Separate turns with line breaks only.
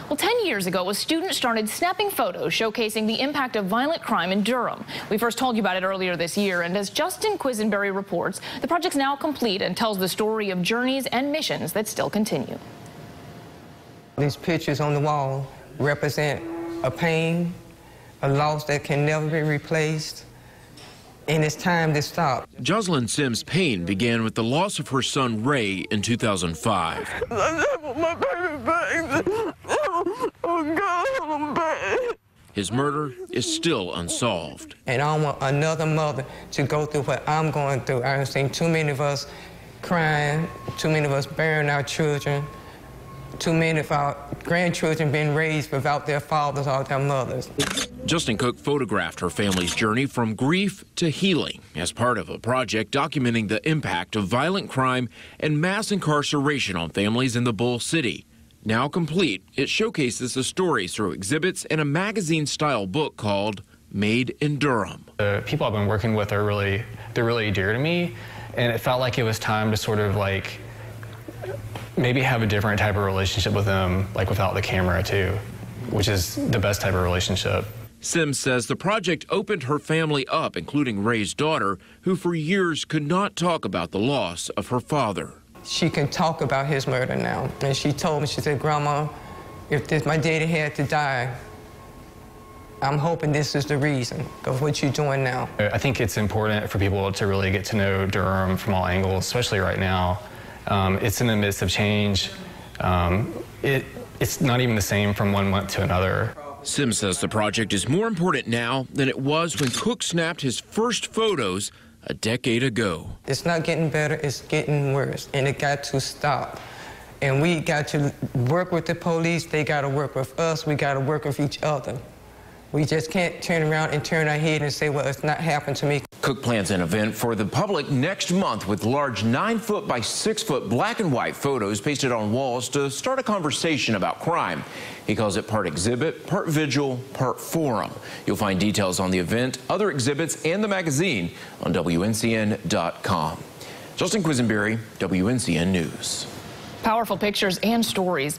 Well, 10 years ago, a student started snapping photos showcasing the impact of violent crime in Durham. We first told you about it earlier this year, and as Justin Quisenberry reports, the project's now complete and tells the story of journeys and missions that still continue.
These pictures on the wall represent a pain, a loss that can never be replaced, and it's time to stop.
Jocelyn Sims' pain began with the loss of her son Ray in 2005. His murder is still unsolved.
And I don't want another mother to go through what I'm going through. I've seen too many of us crying, too many of us burying our children, too many of our grandchildren being raised without their fathers or their mothers.
Justin Cook photographed her family's journey from grief to healing as part of a project documenting the impact of violent crime and mass incarceration on families in the Bull City. Now complete, it showcases the stories through exhibits and a magazine-style book called Made in Durham.
The people I've been working with they're really dear to me, and it felt like it was time to sort of like maybe have a different type of relationship with them, like without the camera too, which is the best type of relationship.
Sims says the project opened her family up, including Ray's daughter, who for years could not talk about the loss of her father.
She can talk about his murder now. And she told me, she said, "Grandma, if my daddy had to die, I'm hoping this is the reason of what you're doing now."
I think it's important for people to really get to know Durham from all angles, especially right now. It's in the midst of change. It's not even the same from one month to another.
Sims says the project is more important now than it was when Cook snapped his first photos a decade ago.
It's not getting better, it's getting worse, and it got to stop. And we got to work with the police, they got to work with us, we got to work with each other. We just can't turn around and turn our head and say, well, it's not happened to me.
Cook plans an event for the public next month with large 9-foot by 6-foot black and white photos pasted on walls to start a conversation about crime. He calls it part exhibit, part vigil, part forum. You'll find details on the event, other exhibits, and the magazine on WNCN.com. Justin Quisenberry, WNCN News.
Powerful pictures and stories.